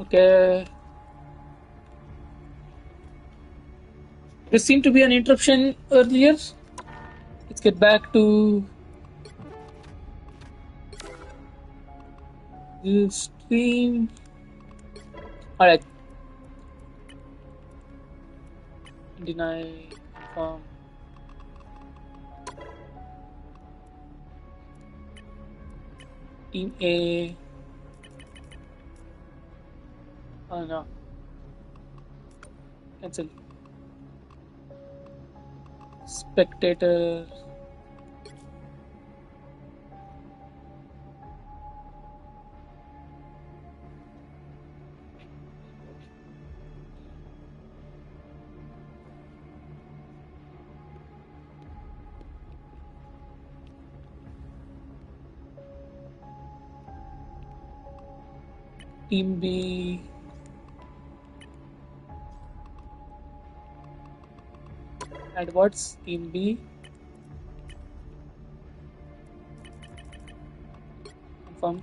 Okay. There seemed to be an interruption earlier. Let's get back to the stream. Alright. Deny, confirm. Team A. Oh no. Cancel. Spectator. Team B. And what's Team B? Confirm.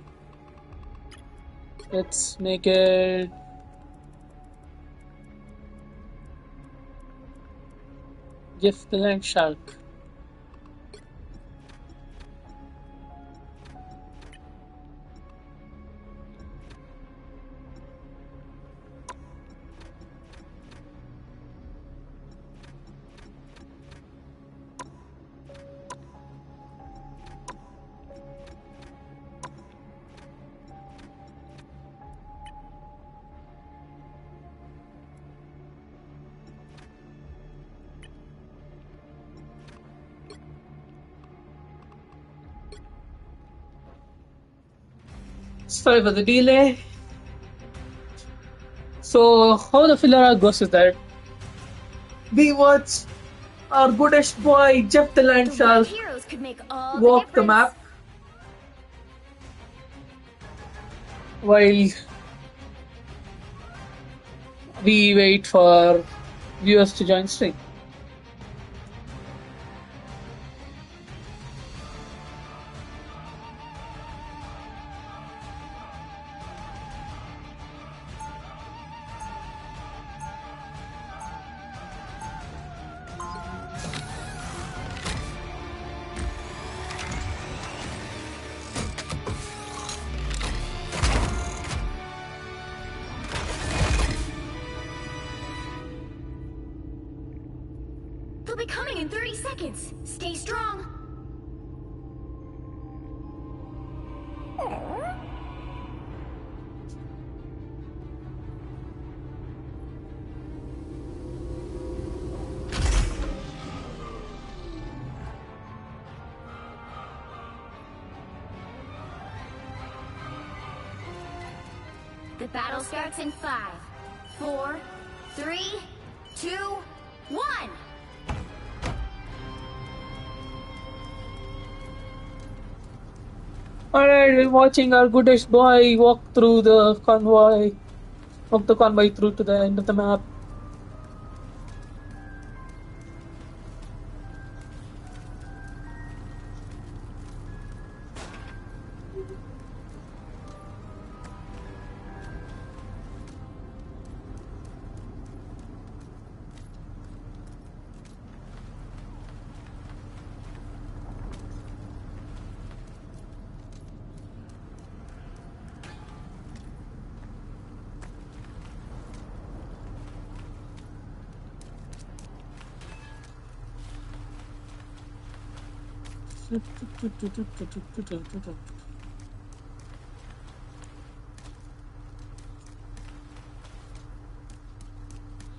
Let's make it Jeff the Land Shark. Sorry for the delay. So, how the filler goes is that we watch our goodest boy Jeff the Land Shark Heroes could make all walk the difference. map while we wait for viewers to join stream. They'll be coming in 30 seconds. Stay strong. The battle starts in 5, 4, 3, 2, 1. Alright, we're watching our goodest boy walk through the convoy. Walk the convoy through to the end of the map.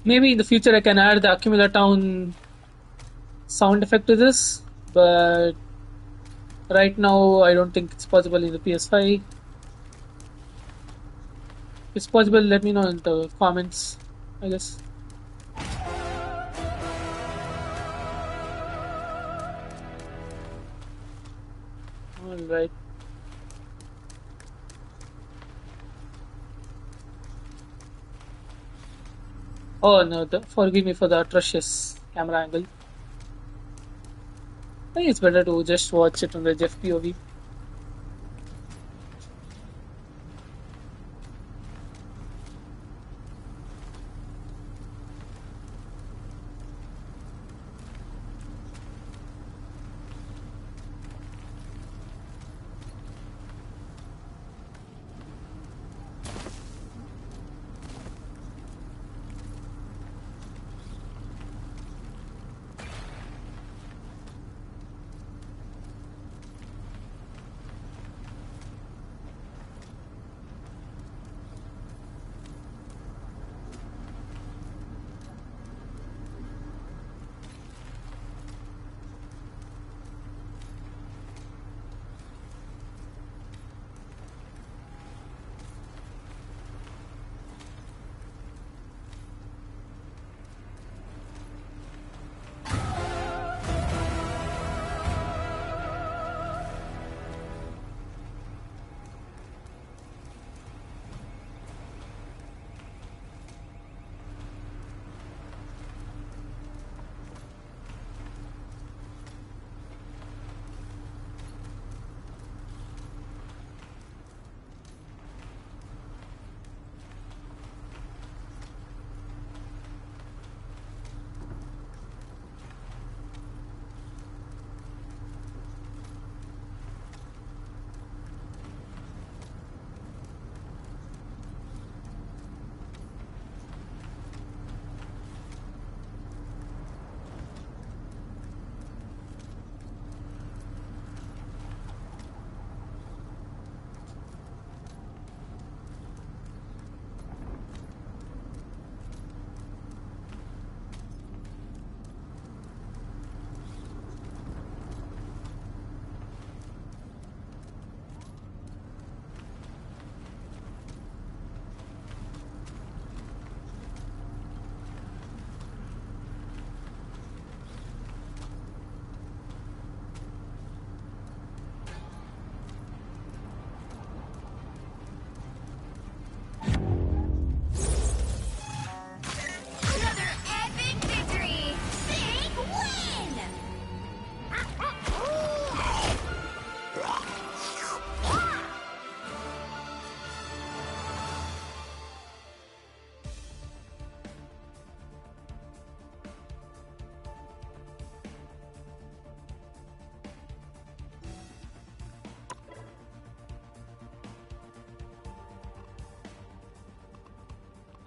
Maybe in the future I can add the Accumula Town sound effect to this, but right now I don't think it's possible in the PS5. If it's possible, let me know in the comments, I guess. Alright. Oh no, forgive me for the atrocious camera angle. I think it's better to just watch it on the Jeff POV.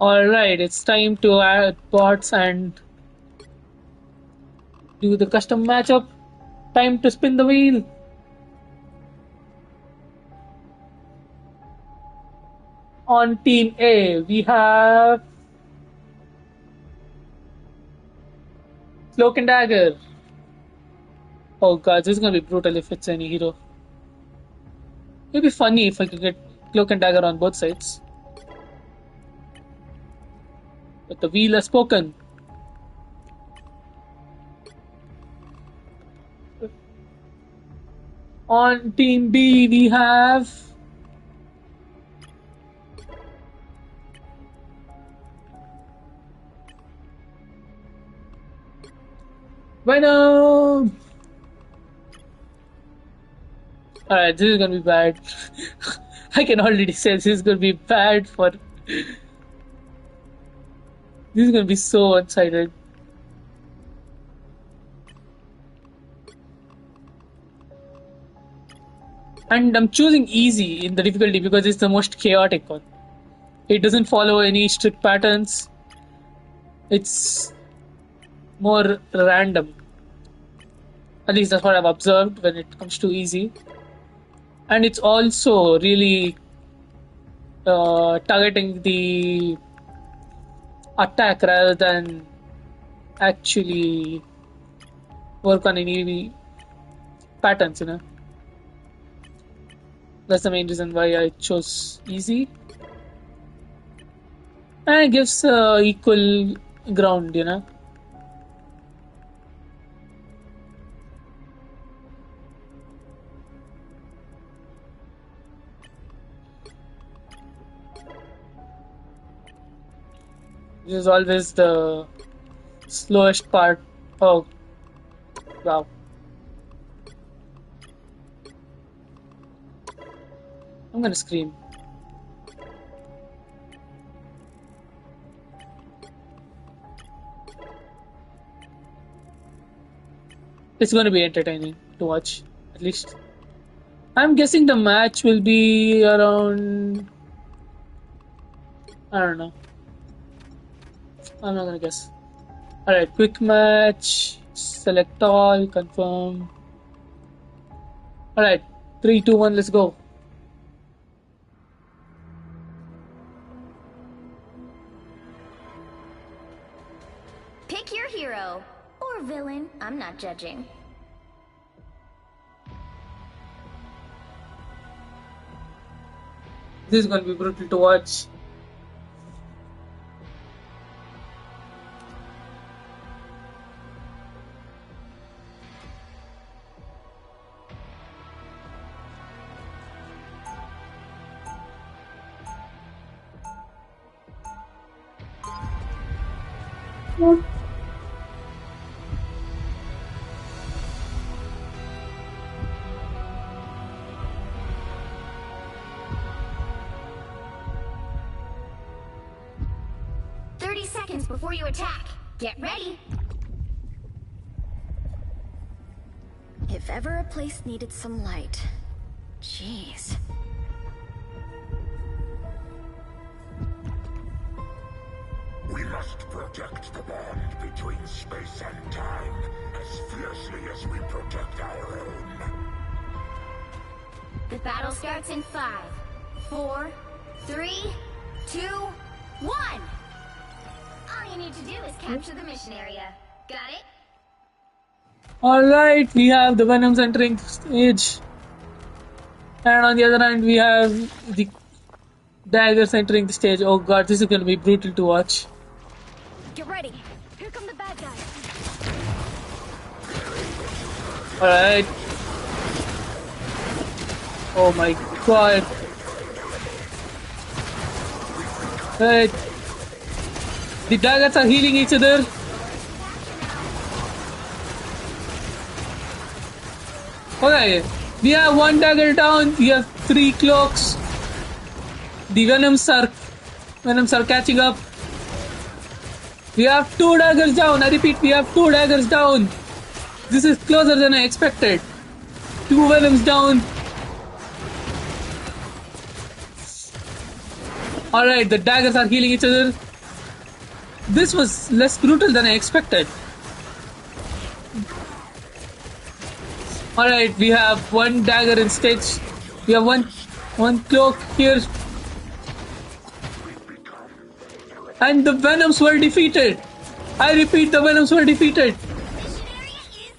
Alright, it's time to add bots and do the custom matchup. Time to spin the wheel. On Team A, we have Cloak and Dagger. Oh god, this is gonna be brutal if it's any hero. It'd be funny if I could get Cloak and Dagger on both sides. But the wheel has spoken. On Team B, we have Venom. Alright, this is gonna be bad. I can already say this is gonna be bad for. This is gonna be so one-sided. And I'm choosing easy in the difficulty because it's the most chaotic one. It doesn't follow any strict patterns. It's more random. At least that's what I've observed when it comes to easy. And it's also really targeting the attack rather than actually work on any patterns, you know. That's the main reason why I chose easy. And it gives equal ground, you know. This is always the slowest part. Oh, wow. I'm gonna scream. It's gonna be entertaining to watch, at least. I'm guessing the match will be around. I don't know. I'm not gonna guess. Alright, quick match. Select all, confirm. Alright, 3, 2, 1, let's go. Pick your hero. Or villain. I'm not judging. This is gonna be brutal to watch. Seconds before you attack. Get ready. If ever a place needed some light. Jeez. We must protect the bond between space and time as fiercely as we protect our own. The battle starts in 5, 4, 3, 2, 1! All you need to do is capture the mission area. Got it? Alright, we have the Venoms entering the stage. And on the other hand, we have the Daggers entering the stage. Oh god, this is gonna be brutal to watch. Get ready. Here come the bad guys. Alright. Oh my god. Right. The daggers are healing each other. Okay, we have one dagger down. We have 3 cloaks. The Venoms are catching up. We have 2 daggers down. I repeat, we have 2 daggers down. This is closer than I expected. 2 Venoms down. Alright, the daggers are healing each other. This was less brutal than I expected. Alright, we have one dagger in stage. We have one cloak here. And the Venoms were defeated. I repeat, the Venoms were defeated.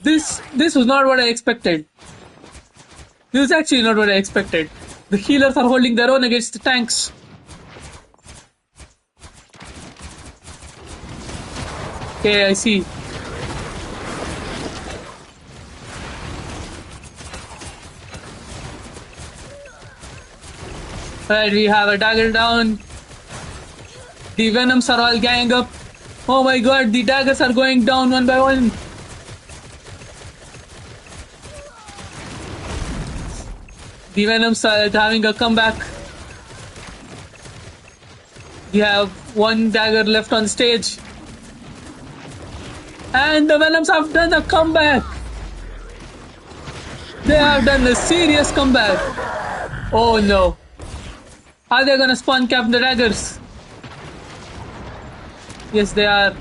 This was not what I expected. This is actually not what I expected. The healers are holding their own against the tanks. Okay, I see. Right, we have a dagger down. The Venoms are all gang up. Oh my god, the daggers are going down one by one. The Venoms are having a comeback. We have one dagger left on stage. And the Venoms have done a comeback. They have done a serious comeback. Oh no. Are they gonna spawn cap the daggers? Yes, they are.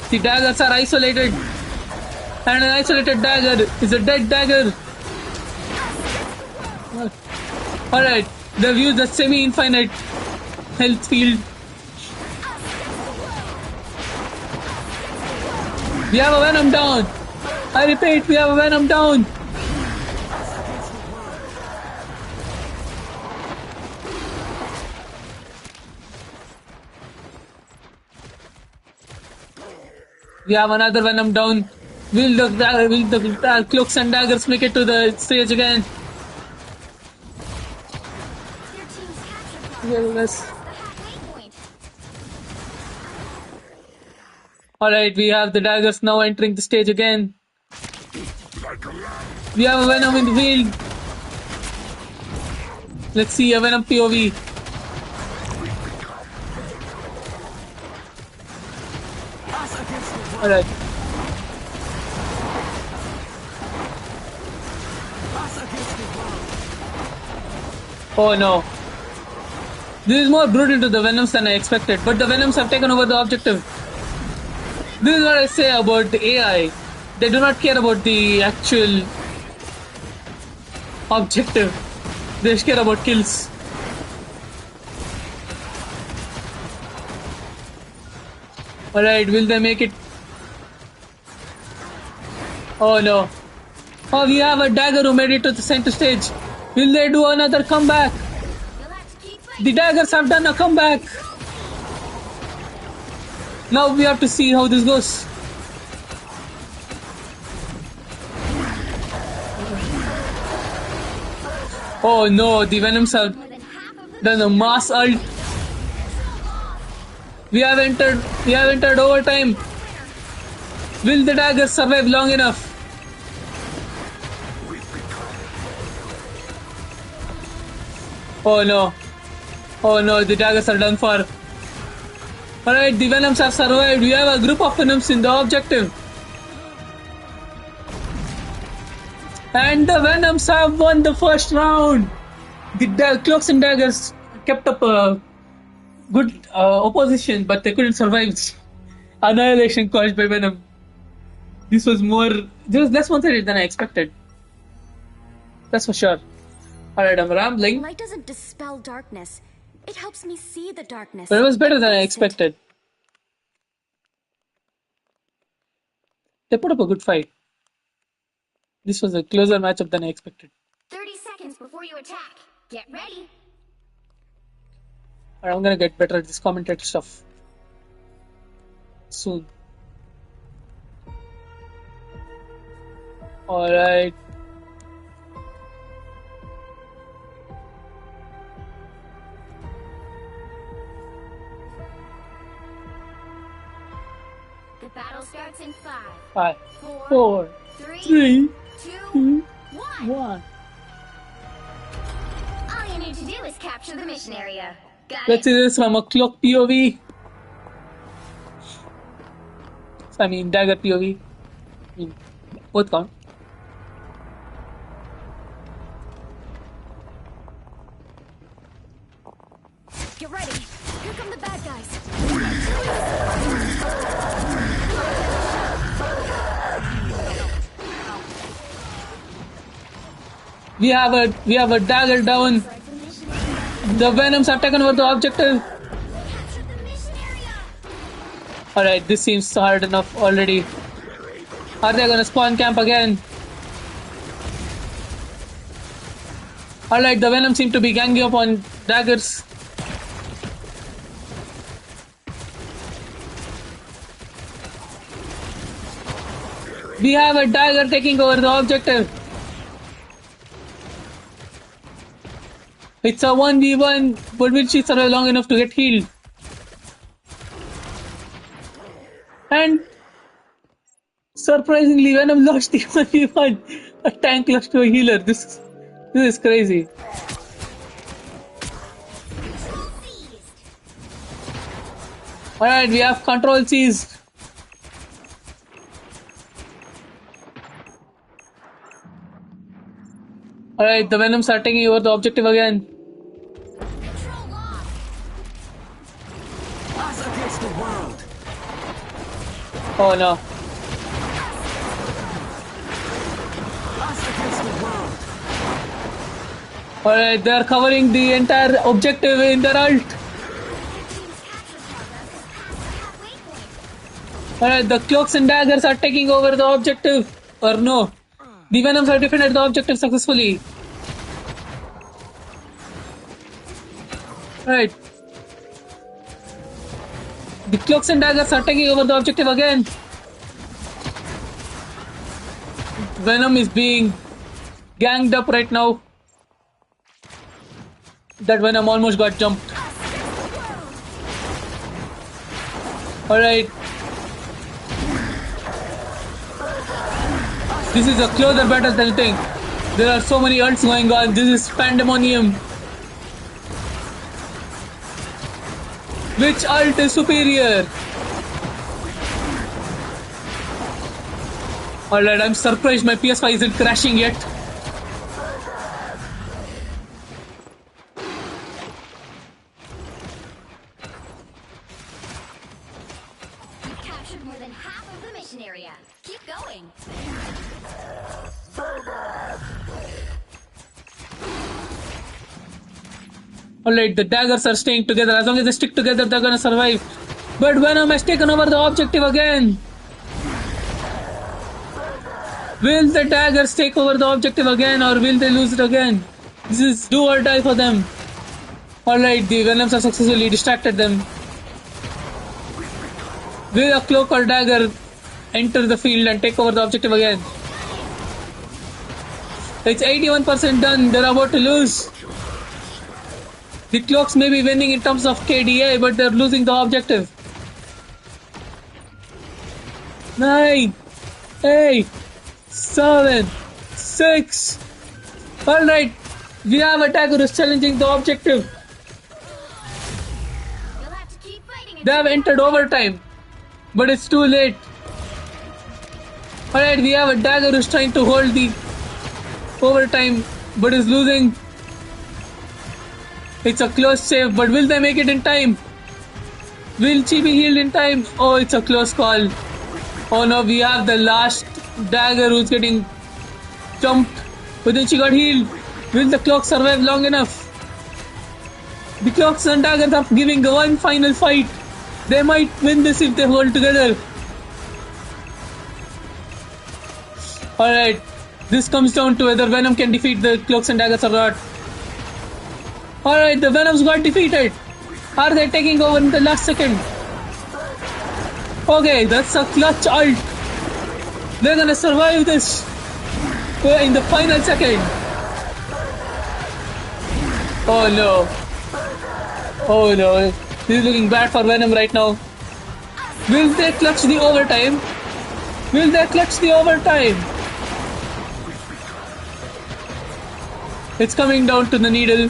The daggers are isolated. And an isolated dagger is a dead dagger. Alright, they've used a semi-infinite health field. We have a Venom down. I repeat, we have a Venom down. We have another Venom down. Will the cloaks and daggers make it to the stage again? Yes. Alright, we have the daggers now entering the stage again. We have a Venom in the field. Let's see a Venom POV. Alright. Oh no. This is more brutal to the Venoms than I expected, but the Venoms have taken over the objective. This is what I say about the AI. They do not care about the actual objective. They just care about kills. Alright, will they make it? Oh no. Oh, we have a dagger who made it to the center stage. Will they do another comeback? The daggers have done a comeback. Now we have to see how this goes. Oh no, the Venoms have done a mass ult. We have entered overtime. Will the daggers survive long enough? Oh no. Oh no, the daggers are done for. Alright, the Venoms have survived. We have a group of Venoms in the objective. And the Venoms have won the first round. The cloaks and daggers kept up a good opposition, but they couldn't survive annihilation caused by Venom. This was less one-sided than I expected. That's for sure. Alright, I'm rambling. Light doesn't dispel darkness. It helps me see the darkness. But it was better than I expected. They put up a good fight. This was a closer matchup than I expected. 30 seconds before you attack. Get ready. Alright, I'm gonna get better at this commentator stuff soon. Alright. The battle starts in 5, 5, 4, 4, 3, 3, 2, 2, 1. 1. All you need to do is capture the mission area. Got Let's it? see this from a cloak POV. I mean, dagger POV. I mean, both count. Get ready. Here come the bad guys. We have a dagger down. The Venoms have taken over the objective. Capture the mission area. Alright, this seems hard enough already. Are they gonna spawn camp again? Alright, the Venom seem to be ganging up on daggers. We have a dagger taking over the objective. It's a 1v1, but will she survive long enough to get healed? And surprisingly, Venom lost the 1v1. A tank lost to a healer. This is crazy. Alright, we have control seized. Alright, the Venoms are taking over the objective again. Control lost. Us against the world. Oh no. Us against the world. Alright, they are covering the entire objective in their ult. Team's capture progress has passed the halfway point. Alright, the cloaks and daggers are taking over the objective. Or no. The Venoms have defended the objective successfully. Right. The cloaks and daggers are taking over the objective again. Venom is being ganged up right now. That Venom almost got jumped. Alright. This is a closer battle than you think. There are so many ults going on. This is pandemonium. Which ult is superior? Alright, I'm surprised my PS5 isn't crashing yet. You've captured more than half of the mission area. Keep going. Alright, the daggers are staying together. As long as they stick together, they're gonna survive. But Venom has taken over the objective again. Will the daggers take over the objective again, or will they lose it again? This is do or die for them. Alright, the Venoms have successfully distracted them. Will a cloak or dagger enter the field and take over the objective again? It's 81% done. They're about to lose. The cloaks may be winning in terms of KDA, but they're losing the objective. 9, 8, 7, 6. Alright, we have a dagger who's challenging the objective. You'll have to keep fighting. They have entered overtime, but it's too late. Alright, we have a dagger who's trying to hold the overtime, but is losing. It's a close save, but will they make it in time? Will she be healed in time? Oh, it's a close call. Oh no, we have the last dagger who's getting jumped, but then she got healed. Will the clock survive long enough? The clocks and daggers are giving one final fight. They might win this if they hold together. Alright, this comes down to whether Venom can defeat the cloaks and daggers or not. Alright, the Venoms got defeated. Are they taking over in the last second? Okay, that's a clutch ult. They're gonna survive this in the final second. Oh no. Oh no. This is looking bad for Venom right now. Will they clutch the overtime? Will they clutch the overtime? It's coming down to the needle.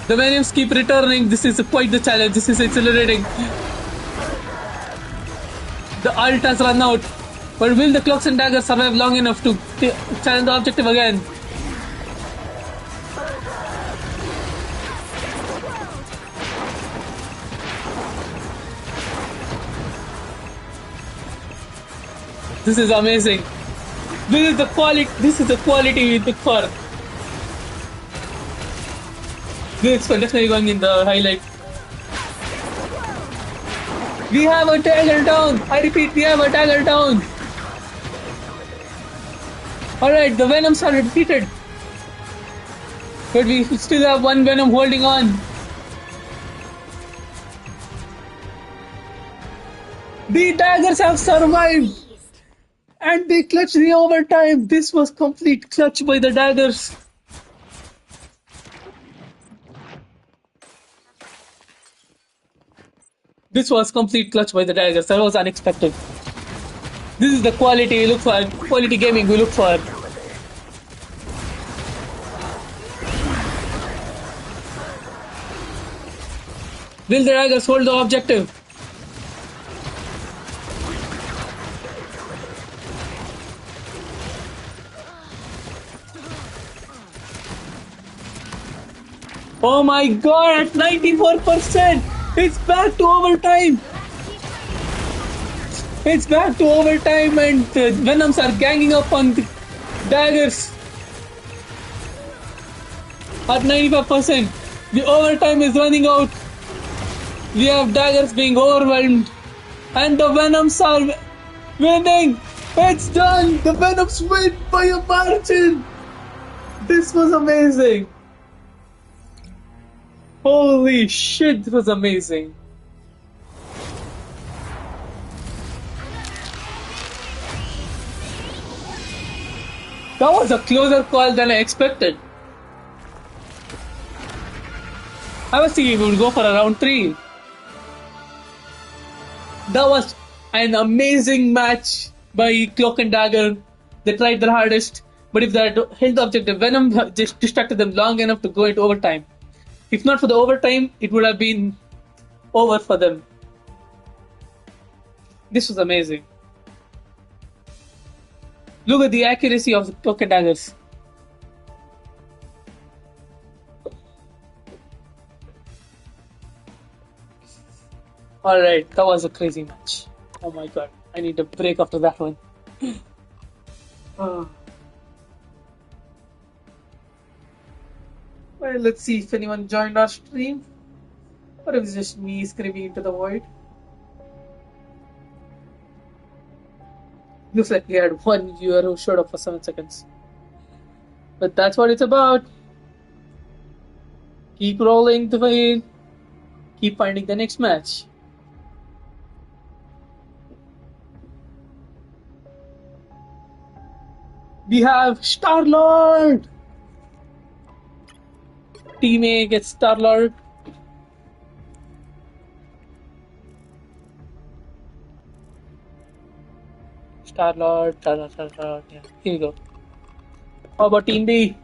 The Venoms keep returning. This is quite the challenge. This is exhilarating. The ult has run out. But will the clocks and daggers survive long enough to challenge the objective again? This is amazing. This is the quality. This is the quality we look for. This is definitely going in the highlight. We have a dagger down. I repeat, we have a dagger down. Alright, the Venoms are defeated. But we still have one Venom holding on. The daggers have survived. And they clutched the overtime. This was complete clutch by the daggers. This was complete clutch by the daggers. That was unexpected. This is the quality we look for. Quality gaming we look for. Will the daggers hold the objective? Oh my god, at 94%! It's back to overtime! It's back to overtime and the Venoms are ganging up on the daggers. At 95%, the overtime is running out. We have daggers being overwhelmed. And the Venoms are winning! It's done! The Venoms win by a margin! This was amazing! Holy shit, it was amazing. That was a closer call than I expected. I was thinking we would go for a round 3. That was an amazing match by Cloak and Dagger. They tried their hardest, but if they had held the objective, Venom just distracted them long enough to go into overtime. If not for the overtime, it would have been over for them. This was amazing. Look at the accuracy of the Cloak and Daggers. Alright, that was a crazy match. Oh my god, I need a break after that one. Oh. Well, let's see if anyone joined our stream. Or if it's just me screaming into the void. Looks like we had one viewer who showed up for 7 seconds. But that's what it's about. Keep rolling the way. Keep finding the next match. We have Star-Lord! Team A gets Star-Lord. Star-Lord, Star-Lord, yeah. Here we go. How about Team B?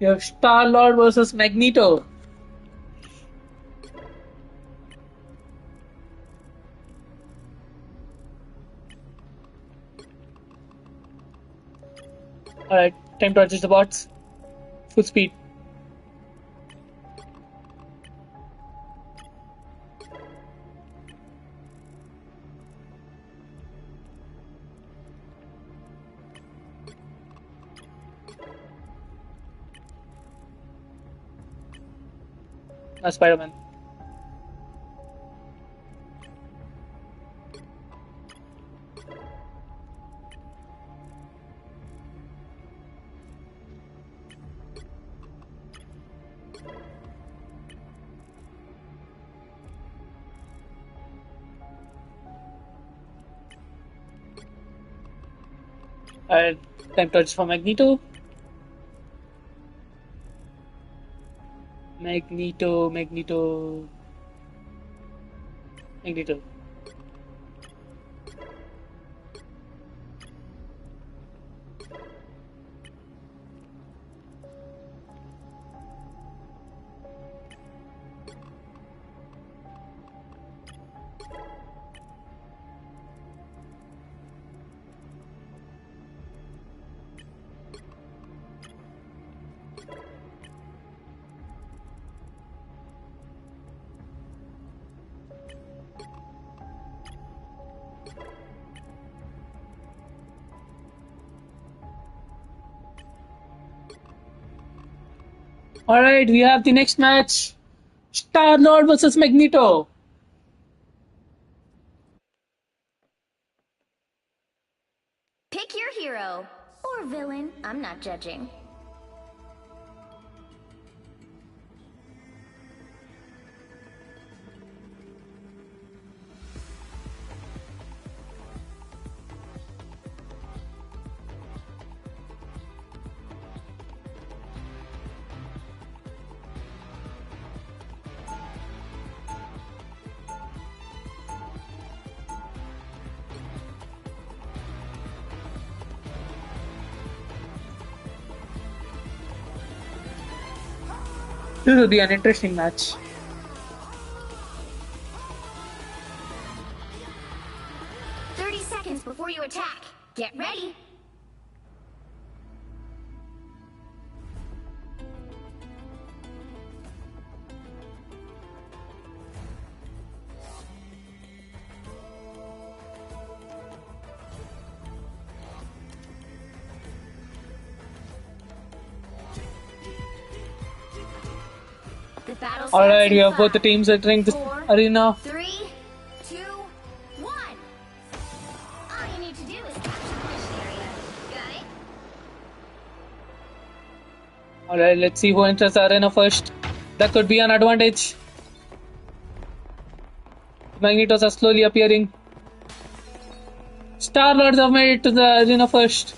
We have Star-Lord versus Magneto. Alright, time to adjust the bots. Full speed. Spider-Man. Alright, time to adjust for Magneto. Magneto. Alright, we have the next match. Star-Lord versus Magneto. Pick your hero. Or villain. I'm not judging. This will be an interesting match. Seconds before you attack. Get ready. Alright, we have both the teams entering this arena. 3, 2, 1. All you need to do is capture the mission area. Got it? Alright, let's see who enters the arena first. That could be an advantage. Magnetos are slowly appearing. Star-Lords have made it to the arena first.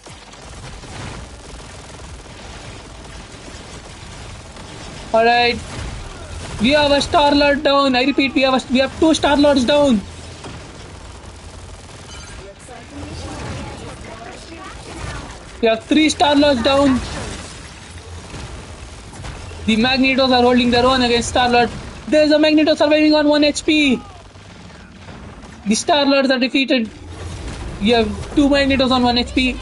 Alright. We have a Star-Lord down. I repeat, we have 2 Star-Lords down. We have 3 Star-Lords down. The Magnetos are holding their own against Star-Lord. There's a Magneto surviving on 1 HP. The Star-Lords are defeated. You have 2 Magnetos on 1 HP.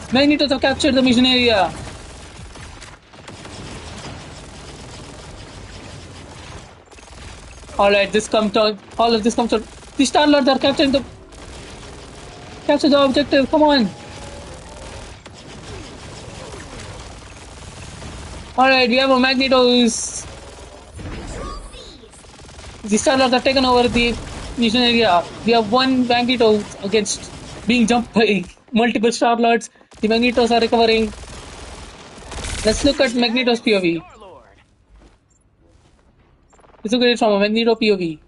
Magnetos have captured the mission area. Alright, this comes down. All of this comes down. The Star-Lords are capturing the... Capture the objective, come on. Alright, we have a Magneto who's... The Star-Lords have taken over the mission area. We have 1 Magneto against being jumped by multiple Star-Lords. The Magnetos are recovering. Let's look at Magneto's POV. Let's look at it from a Magneto POV.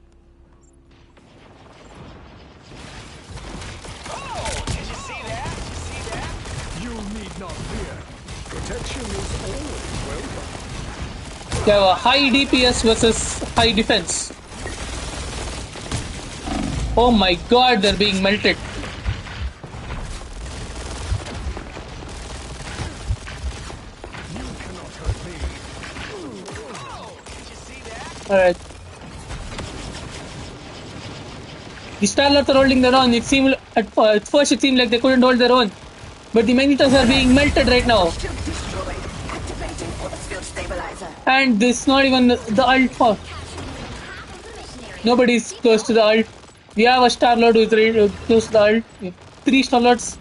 Oh, did you see that? Did you see that? You need not fear. Protection is always welcome. We have a high DPS versus high defense. Oh my god, they're being melted. You cannot hurt me. Oh, did you see that? Alright. The Star-Lords are holding their own. It seemed at first it seemed like they couldn't hold their own. But the Magnetos are being melted right now. And this not even the ult for. Nobody's close to the ult. We have a Star-Lord who's close to the ult. We have 3 Star-Lords.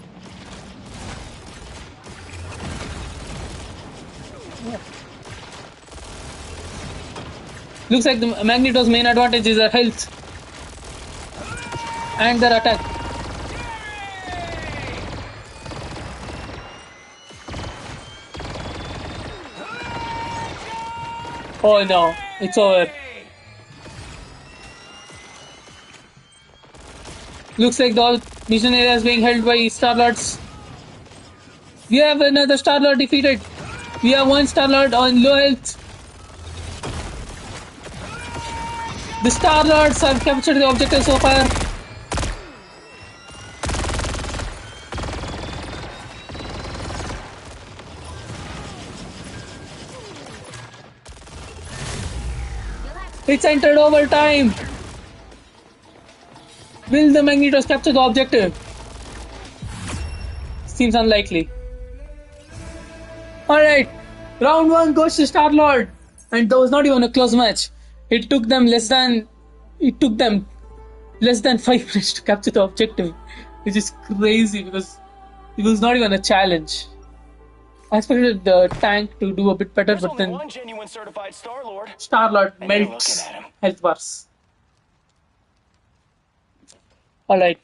Looks like the Magneto's main advantage is their health and their attack. Oh no, it's over. Looks like the whole mission area is being held by Star-Lords. We have another Star-Lord defeated. We have 1 Star-Lord on low health. The Star-Lords have captured the objective so far. It's entered overtime. Will the Magnetos capture the objective? Seems unlikely. Alright, round 1 goes to Star-Lord. And that was not even a close match. It took them less than 5 minutes to capture the objective. Which is crazy because it was not even a challenge. I expected the tank to do a bit better, There's but only then one genuine certified Star-Lord. Star-Lord And you're melts looking at him. health bars. Alright.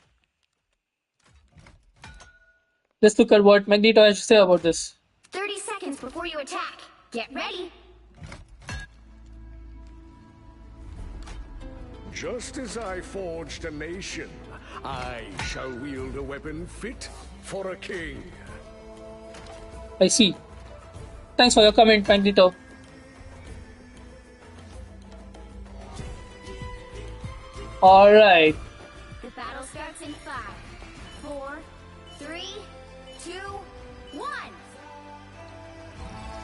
Let's look at what Magneto has to say about this. 30 seconds before you attack. Get ready. Just as I forged a nation, I shall wield a weapon fit for a king. I see. Thanks for your comment, Magneto. Alright. The battle starts in 5, 4, 3, 2, 1.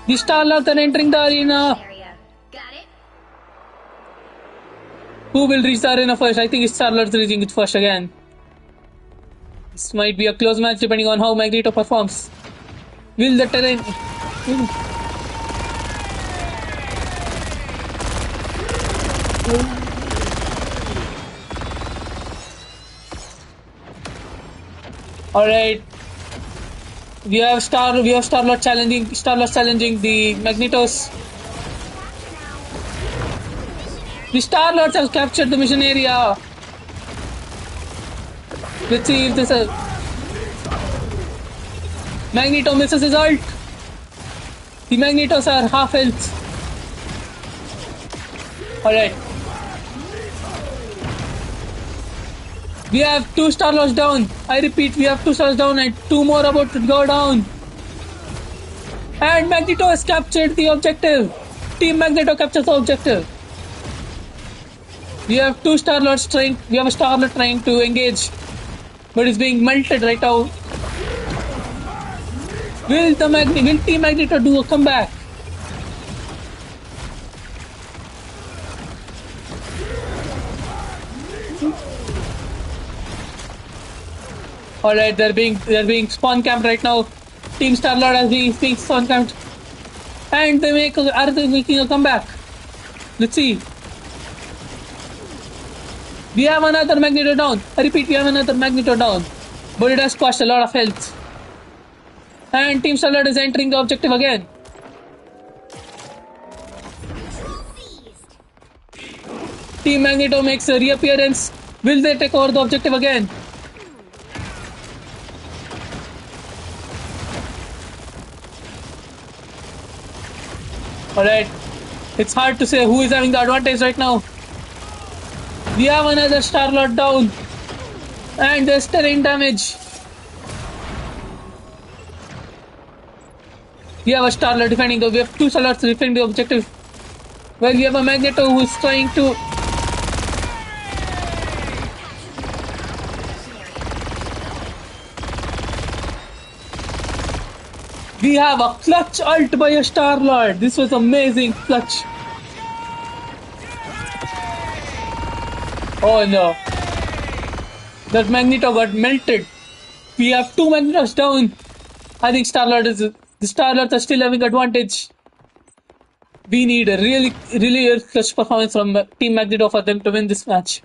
The Star-Lords are entering the arena. Area. Got it? Who will reach the arena first? I think it's Star-Lord reaching it first again. This might be a close match depending on how Magneto performs. Will the terrain... Alright. We have Star-Lord challenging the Magnetos. The Star-Lords have captured the mission area. Let's see if this is... Magneto misses his ult. The Magnetos are half health. Alright. We have 2 Star-Lords down. I repeat, we have 2 Stars down and 2 more about to go down. And Magneto has captured the objective. Team Magneto captures the objective. We have 2 Star-Lords trying. We have a Star-Lord trying to engage, but it's being melted right now. Will Team Magneto do a comeback? Alright, they're being spawn camped right now. Team Star-Lord is being spawn camped. And are they making a comeback? Let's see. We have another Magneto down. I repeat, we have another Magneto down. But it has cost a lot of health. And Team Star-Lord is entering the objective again. Team Magneto makes a reappearance. Will they take over the objective again? Alright. It's hard to say who is having the advantage right now. We have another Star-Lord down. And there's terrain damage. We have a Star-Lord defending we have 2 Star-Lords defending the objective. Well, we have a Magneto who is trying to... We have a clutch ult by a Star-Lord. This was amazing clutch. Oh no. That Magneto got melted. We have 2 Magnetos down. I think the Star-Lords are still having advantage. We need a really clutch performance from Team Magneto for them to win this match.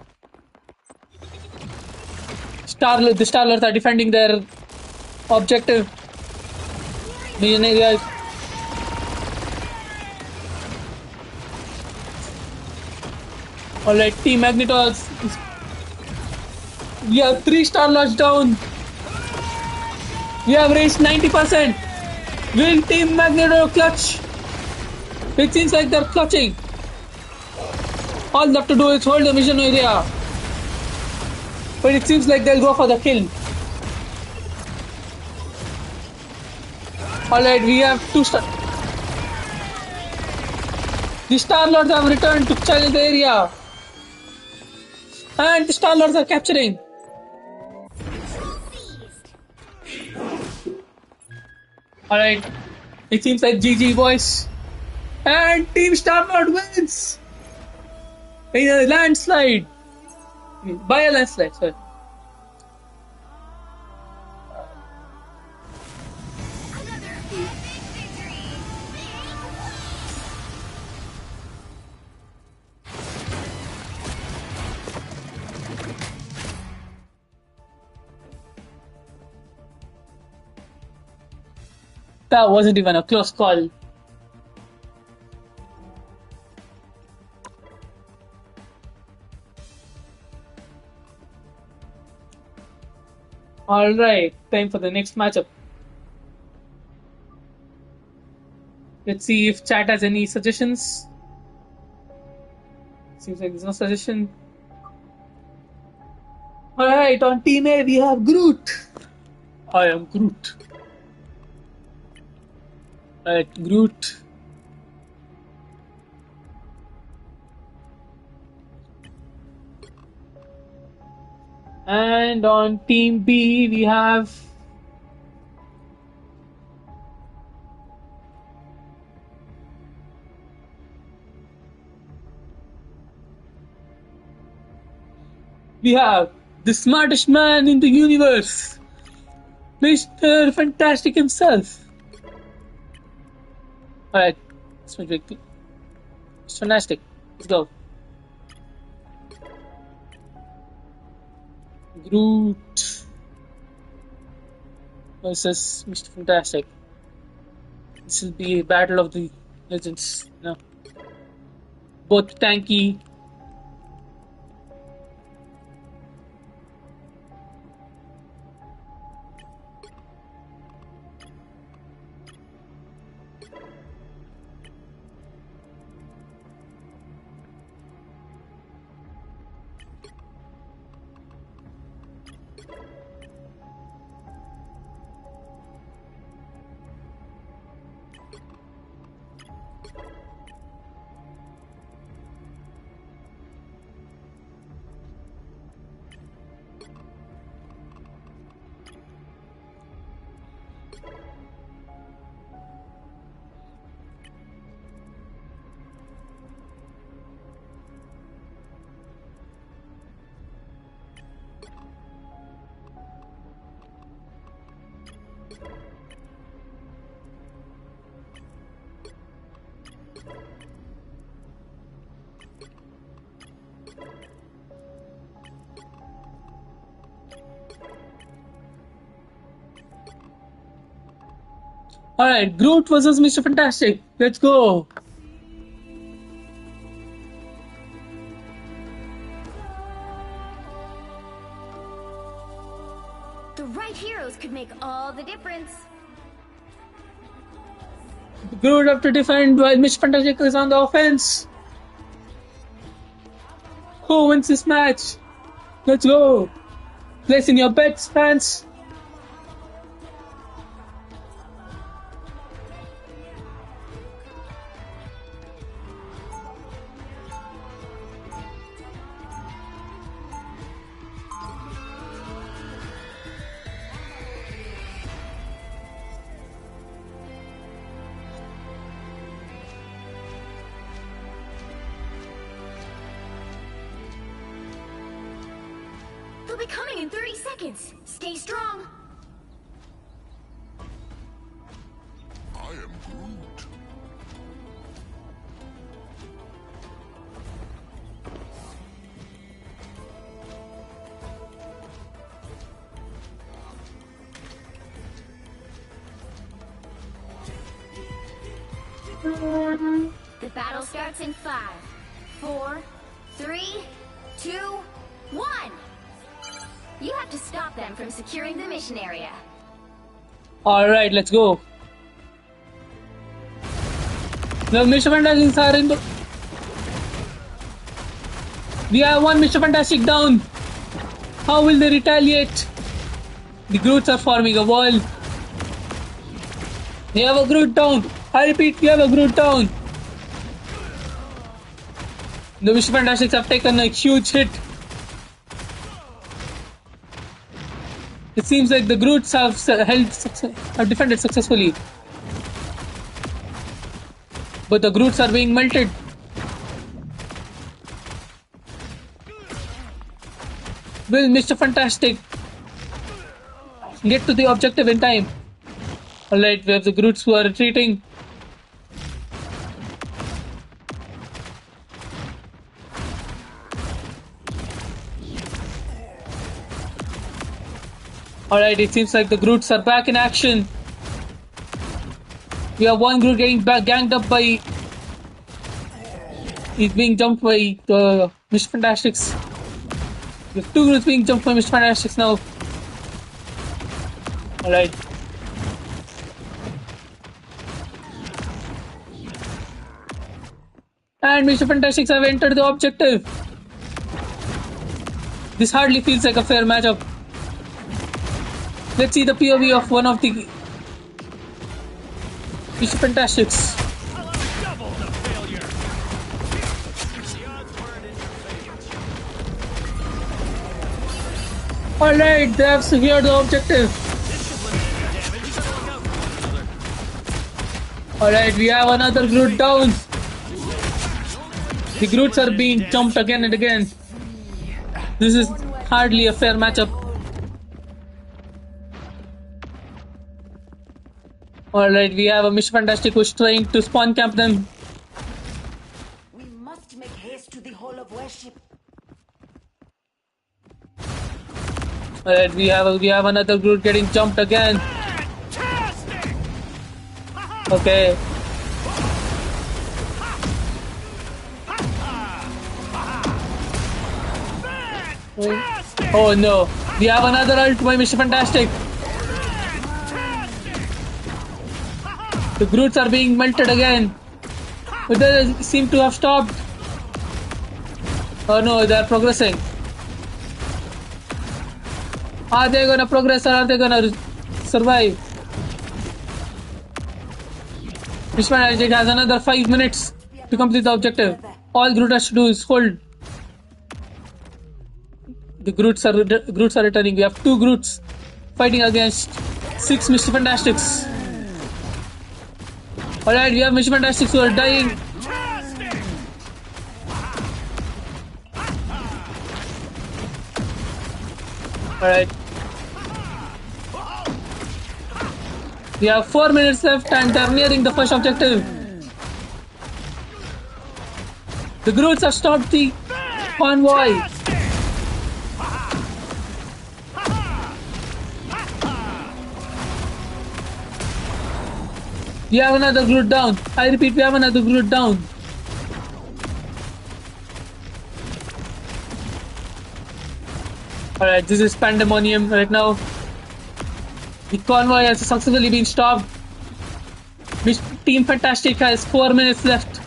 The Star-Lords are defending their objective. Mission area. Alright, Team Magneto. We have 3 Star-Lords down. We have reached 90%. Will Team Magneto clutch? It seems like they're clutching. All they have to do is hold the mission area. But it seems like they'll go for the kill. Alright, we have 2 The Star-Lords have returned to challenge the area. And the Star-Lords are capturing. Alright, it seems like GG boys. And Team Star-Lord wins! In a landslide. By a landslide, sorry. That wasn't even a close call. Alright, time for the next matchup. Let's see if chat has any suggestions. Seems like there's no suggestion. Alright, on Team A we have Groot. I am Groot. Alright, Groot. And on Team B we have the smartest man in the universe, Mr. Fantastic himself. Alright, let's make it. It's fantastic. Let's go. Groot versus Mr. Fantastic. This will be a battle of the legends. No. Both tanky. Alright, Groot versus Mr. Fantastic. Let's go. The right heroes could make all the difference. Groot have to defend while Mr. Fantastic is on the offense. Who wins this match? Let's go. Place in your bets, fans. They'll be coming in 30 seconds. Stay strong. I am Groot. The battle starts in 5, 4, 3, 2, 1. You have to stop them from securing the mission area. Alright, let's go. The Mr. Fantastics are in the... We have one Mr. Fantastic down. How will they retaliate? The Groots are forming a wall. They have a Groot down. I repeat, we have a Groot down. The Mr. Fantastics have taken a huge hit. It seems like the Groots have defended successfully. But the Groots are being melted. Will Mr. Fantastic get to the objective in time? Alright, we have the Groots who are retreating. Alright, it seems like the Groots are back in action. We have one Groot getting ganged up by. He's being jumped by the Mr. Fantastics. We have two Groots being jumped by Mr. Fantastics now. Alright. And Mr. Fantastics have entered the objective. This hardly feels like a fair matchup. Let's see the POV of one of the Mr. Fantastics. Double the failure. The odds weren't in your favor. Alright, they have secured the objective. Alright, we have another Groot down. The Groots are being jumped again and again. This is hardly a fair matchup. Alright, we have a Mr. Fantastic who's trying to spawn camp them. We must make haste to the Hall of Worship. Alright, we have another Groot getting jumped again. Fantastic! Okay. Fantastic! Oh no. We have another ult by Mr. Fantastic. The Groots are being melted again. But they seem to have stopped. Oh no, they are progressing. Are they gonna progress or are they gonna survive? Mr. Fantastic has another 5 minutes to complete the objective. All Groot has to do is hold. The Groots are returning. We have 2 Groots fighting against 6 Mr. Fantastics. Alright, we have Mr. Fantastics who are dying. Fantastic! Alright. We have 4 minutes left and they're nearing the first objective. The Groots have stopped the convoy. We have another Groot down. I repeat, we have another Groot down. Alright, this is pandemonium right now. The convoy has successfully been stopped. Team Fantastic has 4 minutes left.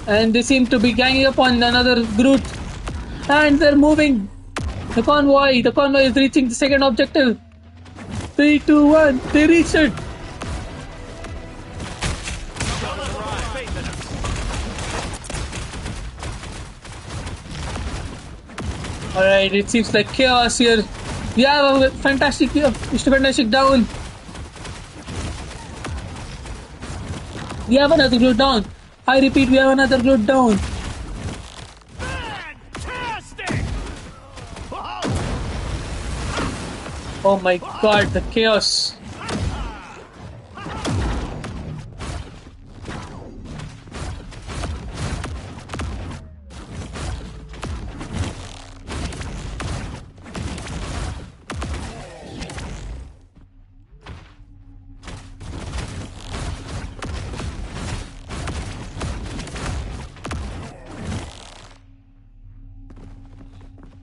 And they seem to be ganging up on another Groot. And they're moving. The convoy is reaching the second objective. 3, 2, 1, they reached it. Alright, it seems like chaos here. We have a fantastic Mr. Fantastic down. We have another Groot down. I repeat, we have another Groot down. Fantastic! Oh my god, the chaos.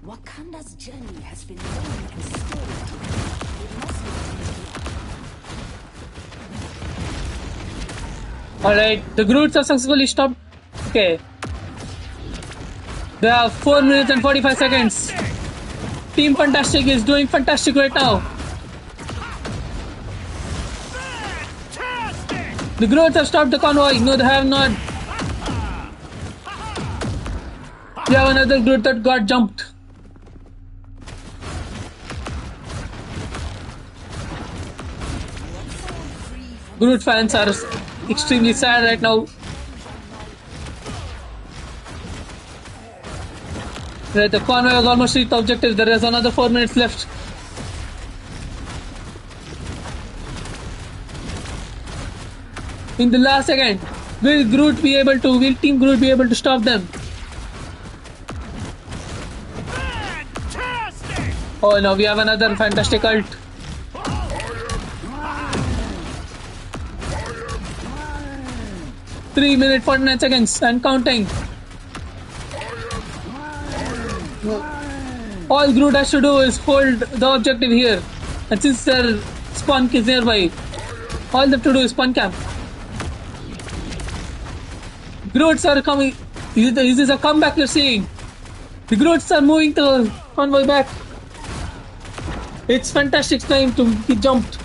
Wakanda's journey has been long and storied. It must be. Alright, the Groots are successfully stopped. Okay. They have 4 minutes and 45 seconds. Team Fantastic is doing fantastic right now. Fantastic! The Groots have stopped the convoy. No, they have not. We have another Groot that got jumped. Groot fans are extremely sad right now. The convoy has almost reached the objective. There is another 4 minutes left. In the last second, will Team Groot be able to stop them? Fantastic! Oh no, we have another fantastic ult. 3 minutes 49 seconds and counting. All Groot has to do is hold the objective here. And since their spawn is nearby, all they have to do is spawn camp. Groots are coming. Is this a comeback you're seeing? The Groots are moving the convoy back. It's fantastic time to be jumped.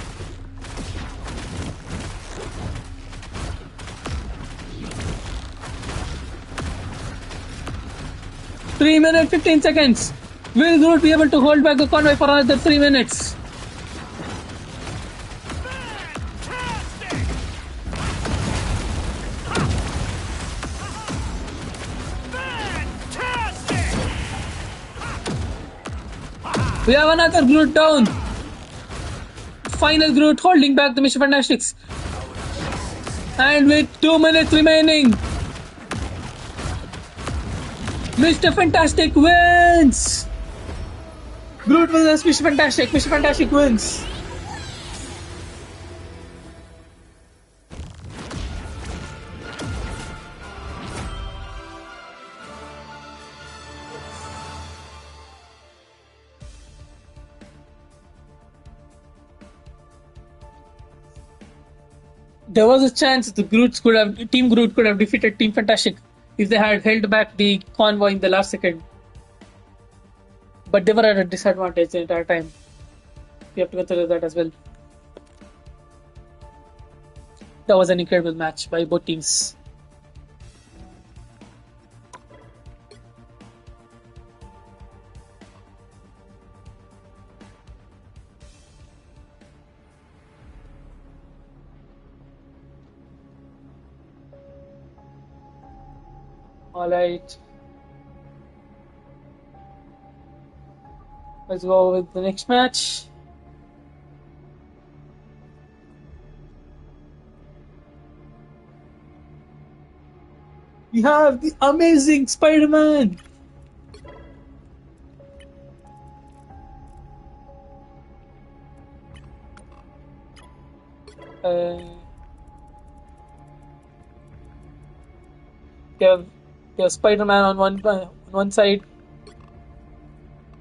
Three minutes, 15 seconds. Will Groot be able to hold back the convoy for another 3 minutes? We have another Groot down. Final Groot holding back the Mr. Fantastics. And with 2 minutes remaining, Mr. Fantastic wins! Groot versus Mr. Fantastic. Mr. Fantastic wins. There was a chance Team Groot could have defeated Team Fantastic if they had held back the convoy in the last second. But they were at a disadvantage the entire time. We have to consider that as well. That was an incredible match by both teams. Alright. Let's go with the next match. We have the amazing Spider-Man. We have Spider-Man on one side.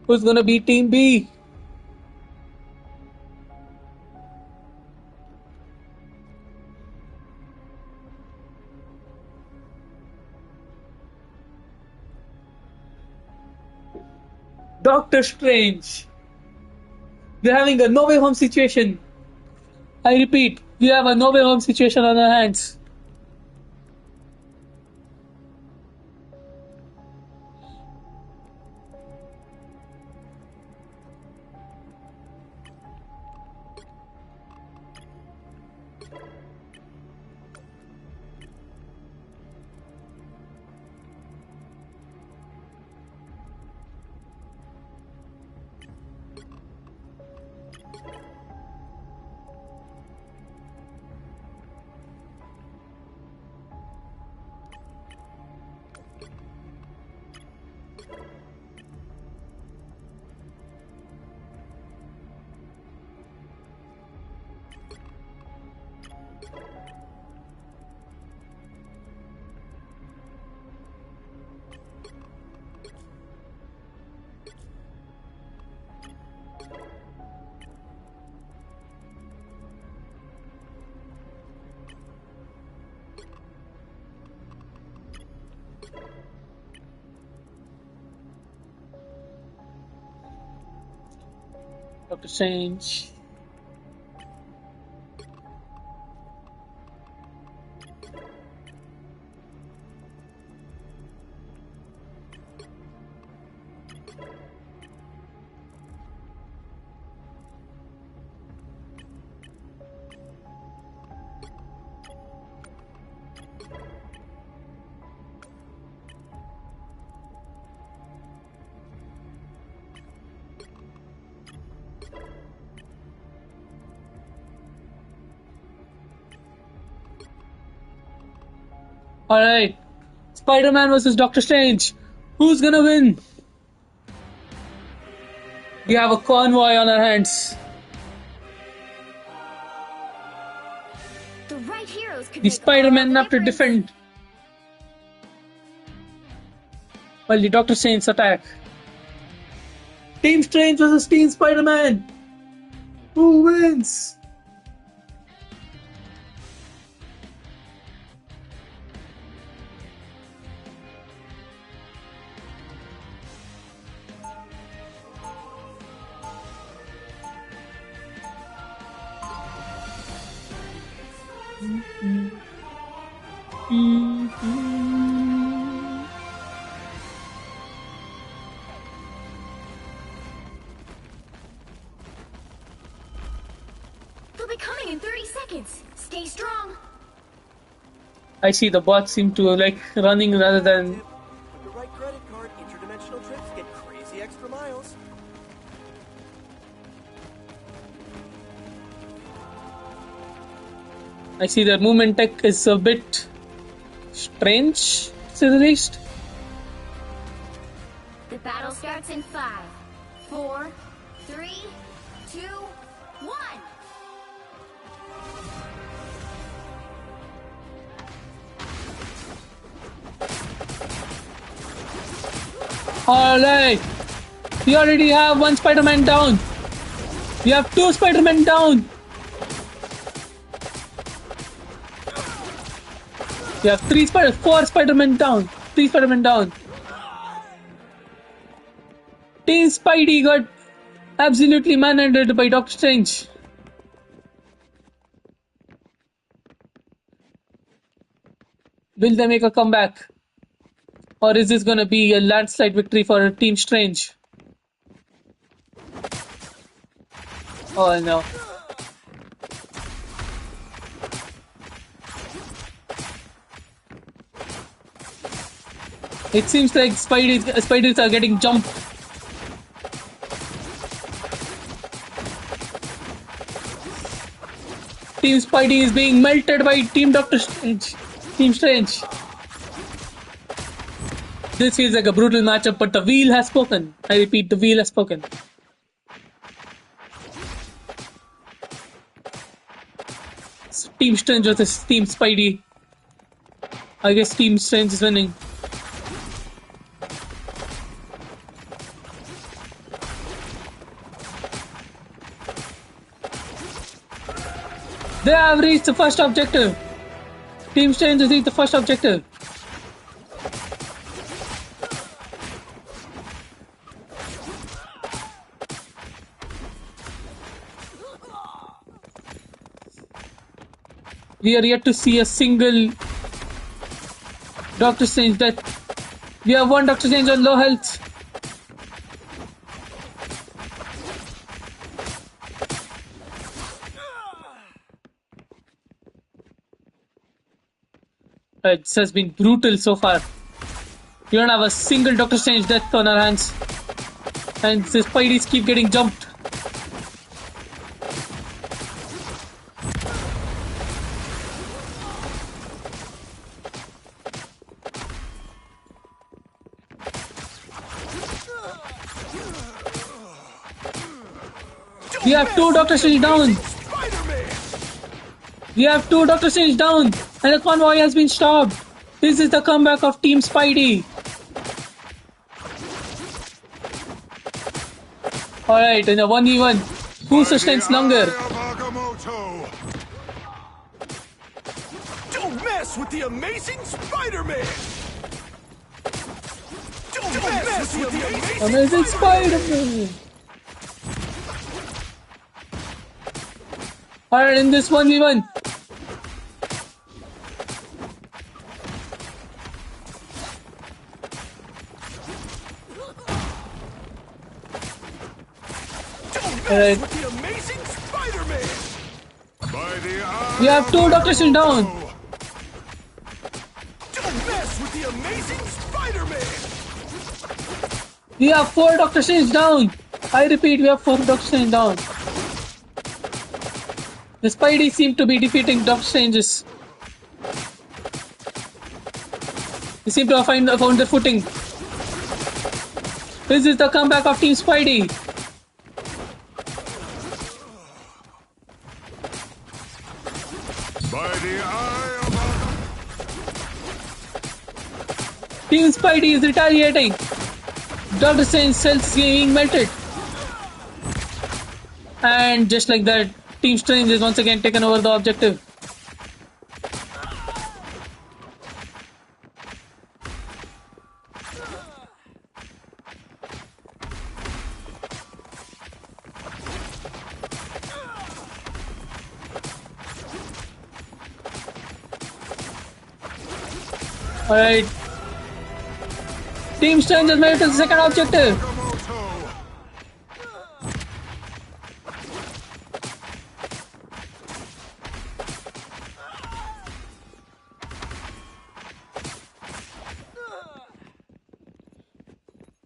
Who's gonna be Team B? Doctor Strange. We're having a no way home situation. I repeat, we have a no way home situation on our hands. Doctor Strange. Alright. Spider-Man versus Doctor Strange. Who's gonna win? We have a convoy on our hands. The right heroes can The make Spider-Man all the have to difference. defend. While the Doctor Strange attack. Team Strange versus Team Spider-Man. Who wins? They'll be coming in 30 seconds. Stay strong. I see the bots seem to like running rather than. With the right credit card, interdimensional trips get crazy extra miles. I see their movement tech is a bit strange, to say the least. The battle starts in 5, 4, 3, 2, 1. Alright, we already have one Spider-Man down. We have two Spider-Man down. We have four Spider-Man down. 3 Spider-Man down. Team Spidey got absolutely manhandled by Doctor Strange. Will they make a comeback? Or is this gonna be a landslide victory for Team Strange? Oh no. It seems like spiders are getting jumped. Team Spidey is being melted by Team Doctor Strange. Team Strange. This feels like a brutal matchup, but the wheel has spoken. I repeat, the wheel has spoken. Team Strange versus Team Spidey. I guess Team Strange is winning. They have reached the first objective. Team Strange has reached the first objective. We are yet to see a single Doctor Strange death. We have one Doctor Strange on low health. This has been brutal so far. We don't have a single Doctor Strange death on our hands. And the Spideys keep getting jumped. We have two Doctor Strange down. Spider-Man! We have two Doctor Strange down. And the convoy has been stopped. This is the comeback of Team Spidey. Alright, in a 1v1. Who sustains longer? Don't mess with the amazing Spider-Man! Don't mess with the Amazing Spider-Man. Alright, in this 1v1. Alright. with the amazing Spider-Man! We have two Doctor Strange down. Don't mess with the amazing Spider-Man! We have four Doctor Strange down. I repeat, we have four Doctor Strange down. The Spidey seem to be defeating Doctor Stranges. They seem to have found their footing. This is the comeback of Team Spidey. By the eye of Team Spidey is retaliating. Doctor Strange's cells being melted. And just like that, Team Strange is once again taken over the objective. Alright. Team Strange has made it to the second objective.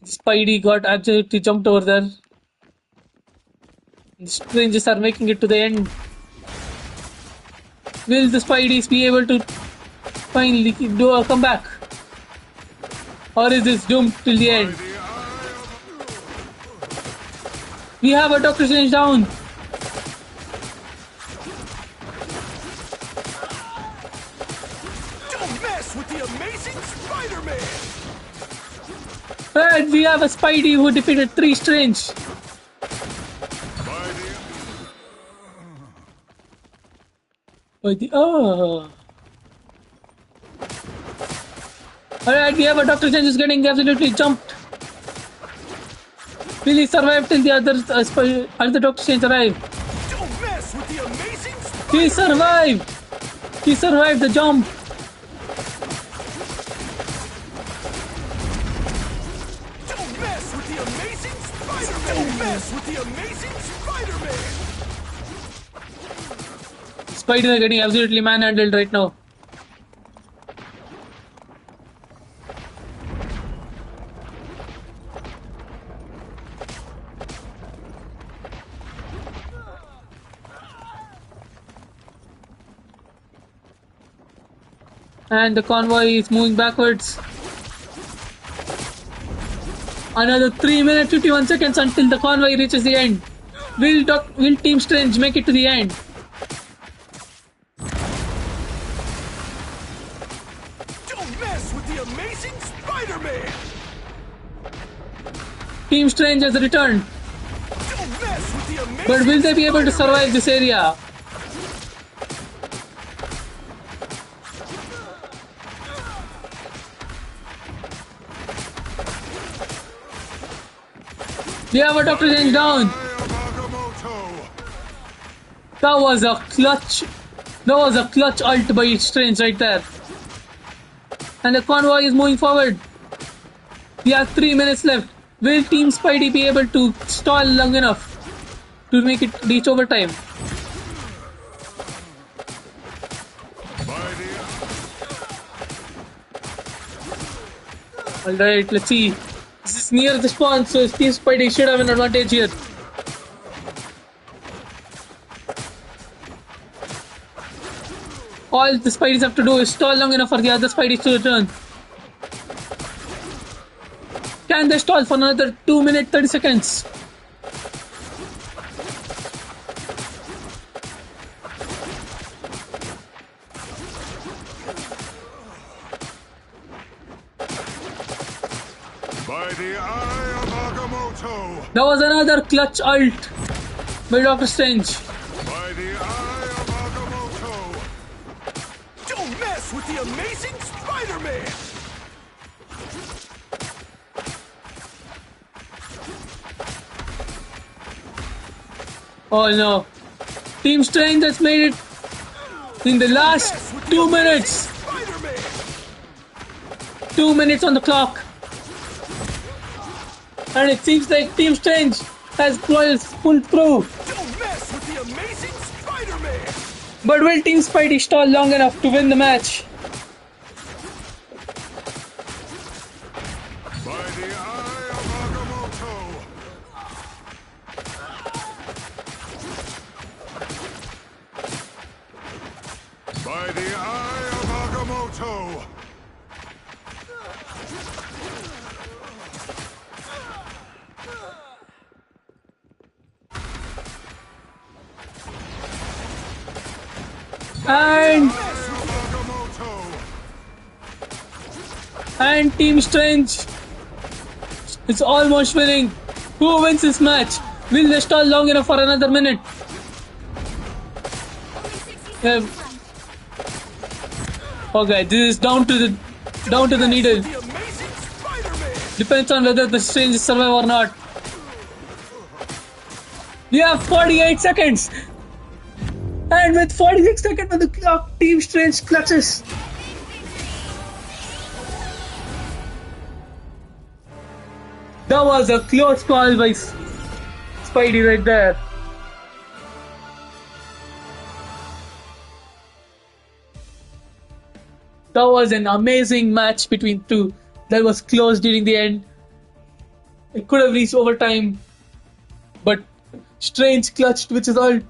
Spidey got absolutely jumped over there. The Strangers are making it to the end. Will the Spideys be able to finally do a comeback? Or is this doomed till the end? We have a Doctor Strange down. Don't mess with the Amazing Spider-Man! And we have a Spidey who defeated 3 Strange. Alright, we have a Doctor Strange who's getting absolutely jumped. Will he survive till the other Doctor Strange arrive? Don't mess with the Amazing Spider-Man! He survived! He survived the jump! Don't mess with the Amazing Spider-Man! Don't mess with the Amazing Spider-Man! Spidey are getting absolutely manhandled right now. And the convoy is moving backwards. Another 3 minutes 51 seconds until the convoy reaches the end. Will Team Strange make it to the end? Don't mess with the Amazing Spider-Man! Team Strange has returned. Don't mess with the Amazing But will they be able to survive this area? We have a Doctor Strange down. That was a clutch. That was a clutch ult by Strange right there. And the convoy is moving forward. We have 3 minutes left. Will Team Spidey be able to stall long enough to make it reach overtime? Alright, let's see. This is near the spawn, so Team Spidey should have an advantage here. All the Spideys have to do is stall long enough for the other Spideys to return. Can they stall for another 2 minutes 30 seconds? By the eye of Agamotto! That was another clutch ult by Doctor Strange. By the eye of Agamotto! Don't mess with the Amazing Spider-Man! Oh no. Team Strange has made it in the last 2 minutes. Spider-Man! 2 minutes on the clock. And it seems like Team Strange has pulled through. Don't mess with the Amazing Spider-Man! But will Team Spidey stall long enough to win the match? By the eye of Agamotto! By the eye of Agamotto! And Agamotto! And Team Strange is almost winning. Who wins this match? Will they stall long enough for another minute? Yeah. Okay, this is down to the needle. The amazing Spider-Man! Depends on whether the Strange survive or not. You have 48 seconds. And with 46 seconds on the clock, Team Strange clutches. That was a close call by Spidey right there. That was an amazing match between two. That was close during the end. It could have reached overtime, but Strange clutched with his ult.